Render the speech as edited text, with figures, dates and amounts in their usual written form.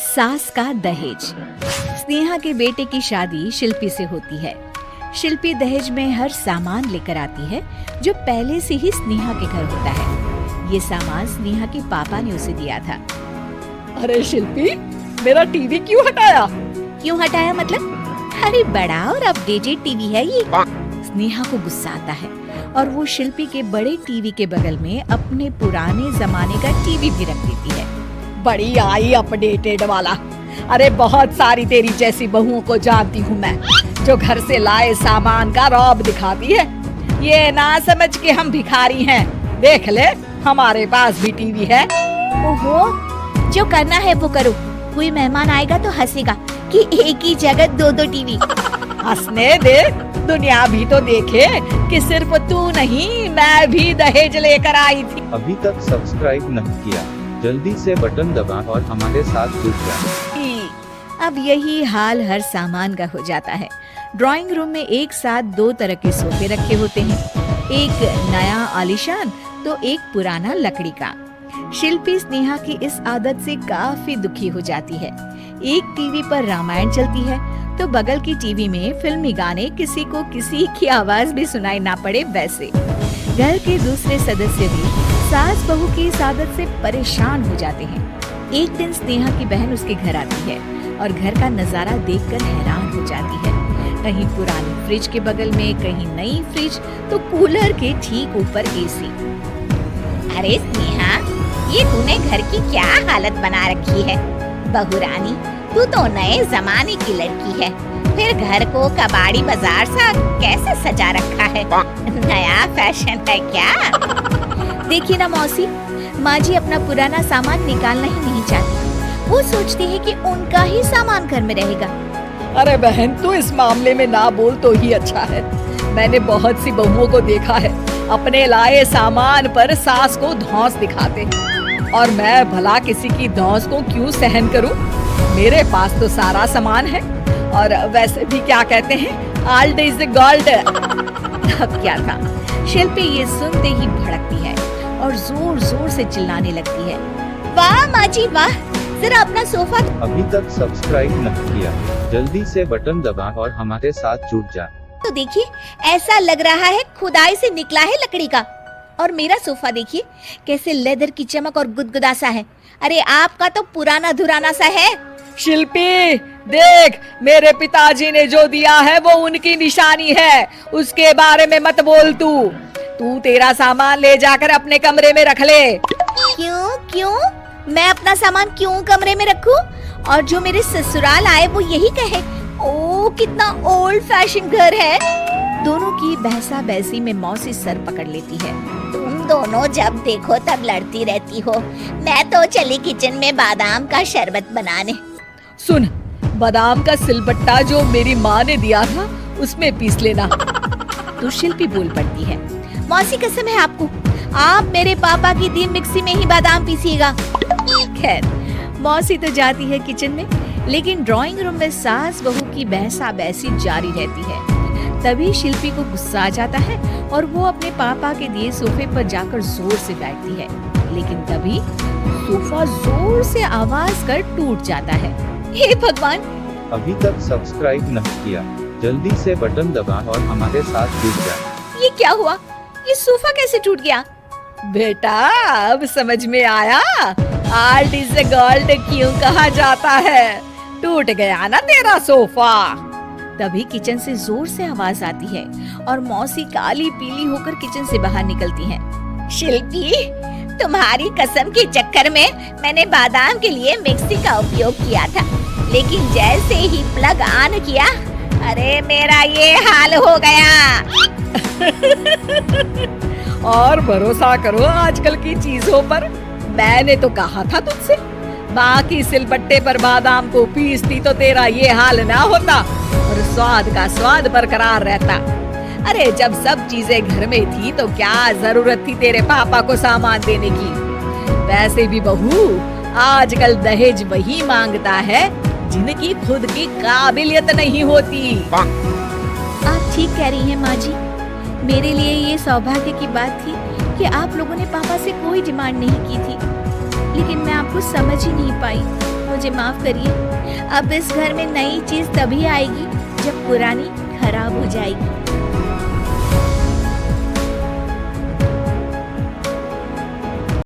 सास का दहेज। स्नेहा के बेटे की शादी शिल्पी से होती है। शिल्पी दहेज में हर सामान लेकर आती है जो पहले से ही स्नेहा के घर होता है। ये सामान स्नेहा के पापा ने उसे दिया था। अरे शिल्पी, मेरा टीवी क्यों हटाया? क्यों हटाया मतलब? अरे बड़ा और अपडेटेड टीवी है ये। स्नेहा को गुस्सा आता है और वो शिल्पी के बड़े टीवी के बगल में अपने पुराने जमाने का टीवी भी रख देती है। बड़ी आई अपडेटेड वाला। अरे बहुत सारी तेरी जैसी बहुओं को जानती हूँ मैं, जो घर से लाए सामान का रौब दिखाती है। ये ना समझ के हम भिखारी हैं। देख ले, हमारे पास भी टीवी है। ओहो, जो करना है वो करो। कोई मेहमान आएगा तो हंसेगा कि एक ही जगह दो दो टीवी। हंसने दे, दुनिया भी तो देखे कि सिर्फ तू नहीं, मैं भी दहेज लेकर आई थी। अभी तक सब्सक्राइब नहीं किया, जल्दी से बटन दबा और हमारे साथ जुड़ जाए। अब यही हाल हर सामान का हो जाता है। ड्राइंग रूम में एक साथ दो तरह के सोफे रखे होते हैं, एक नया आलीशान तो एक पुराना लकड़ी का। शिल्पी स्नेहा की इस आदत से काफी दुखी हो जाती है। एक टीवी पर रामायण चलती है तो बगल की टीवी में फिल्मी गाने, किसी को किसी की आवाज भी सुनाई ना पड़े वैसे। घर के दूसरे सदस्य भी सास बहू की इस आदत से परेशान हो जाते हैं। एक दिन स्नेहा की बहन उसके घर आती है और घर का नजारा देखकर हैरान हो जाती है। कहीं पुरानी फ्रिज के बगल में, कहीं नई फ्रिज तो कूलर के ठीक ऊपर एसी। अरे स्नेहा, ये तूने घर की क्या हालत बना रखी है? बहू रानी, तू तो नए जमाने की लड़की है, फिर घर को कबाड़ी बाजार सा कैसे सजा रखा है? नया फैशन है क्या? देखिए ना मौसी, माँ जी अपना पुराना सामान निकालना ही नहीं चाहती। वो सोचती है कि उनका ही सामान घर में रहेगा। अरे बहन, तू इस मामले में ना बोल तो ही अच्छा है। मैंने बहुत सी बहुओं को देखा है, अपने लाए सामान पर सास को धौंस दिखाते, और मैं भला किसी की धौंस को क्यों सहन करूं? मेरे पास तो सारा सामान है, और वैसे भी क्या कहते हैं, ओल्ड इज गोल्ड। अब क्या था, शिल्पी ये सुनते ही भड़कती है और जोर जोर से चिल्लाने लगती है। वाह माँ जी वाह, जरा अपना सोफा। अभी तक सब्सक्राइब नहीं किया, जल्दी से बटन दबा और हमारे साथ जुड़ जा। तो देखिए, ऐसा लग रहा है खुदाई से निकला है लकड़ी का। और मेरा सोफा देखिए कैसे लेदर की चमक और गुदगुदा सा है। अरे आपका तो पुराना धुराना सा है। शिल्पी देख, मेरे पिताजी ने जो दिया है वो उनकी निशानी है, उसके बारे में मत बोल। तू तेरा सामान ले जाकर अपने कमरे में रख ले। क्यों? मैं अपना सामान क्यों कमरे में रखूं? और जो मेरे ससुराल आए वो यही कहे, ओ कितना ओल्ड फैशन घर है। दोनों की बहसा बहसी में मौसी सर पकड़ लेती है। तुम दोनों जब देखो तब लड़ती रहती हो। मैं तो चली किचन में बादाम का शरबत बनाने। सुन, बादाम का सिलबट्टा जो मेरी माँ ने दिया था उसमें पीस लेना। तो शिल्पी बोल पड़ती है। मौसी कसम है आपको, आप मेरे पापा की दी मिक्सी में ही बादाम पीसिएगा। खैर, मौसी तो जाती है किचन में, लेकिन ड्राइंग रूम में सास बहू की बहसा बहसी जारी रहती है। तभी शिल्पी को गुस्सा आ जाता है और वो अपने पापा के दिए सोफे पर जाकर जोर से बैठती है, लेकिन तभी सोफा जोर से आवाज कर टूट जाता है। हे भगवान! अभी तक सब्सक्राइब नहीं किया, जल्दी से बटन दबा और हमारे साथ जुड़ जा। ये क्या हुआ? ये सोफा कैसे टूट गया? बेटा, अब समझ में आया ओल्ड इज गोल्ड क्यों कहा जाता है। टूट गया ना तेरा सोफा। तभी किचन से जोर से आवाज आती है और मौसी काली पीली होकर किचन से बाहर निकलती हैं। शिल्पी, तुम्हारी कसम के चक्कर में मैंने बादाम के लिए मिक्सी का उपयोग किया था, लेकिन जैसे ही प्लग ऑन किया, अरे मेरा ये हाल हो गया। और भरोसा करो आजकल की चीजों पर। मैंने तो कहा था तुझसे, माँ की सिलबट्टे पर बादाम को पीसती तो तेरा ये हाल ना होता और स्वाद का स्वाद बरकरार रहता। अरे जब सब चीजें घर में थी तो क्या जरूरत थी तेरे पापा को सामान देने की? वैसे भी बहू, आजकल दहेज वही मांगता है जिनकी खुद की काबिलियत नहीं होती। आप ठीक कह रही हैं माँ जी। मेरे लिए ये सौभाग्य की बात थी कि आप लोगों ने पापा से कोई डिमांड नहीं की थी, लेकिन मैं आपको समझ ही नहीं पाई। मुझे माफ करिए। अब इस घर में नई चीज तभी आएगी जब पुरानी खराब हो जाएगी।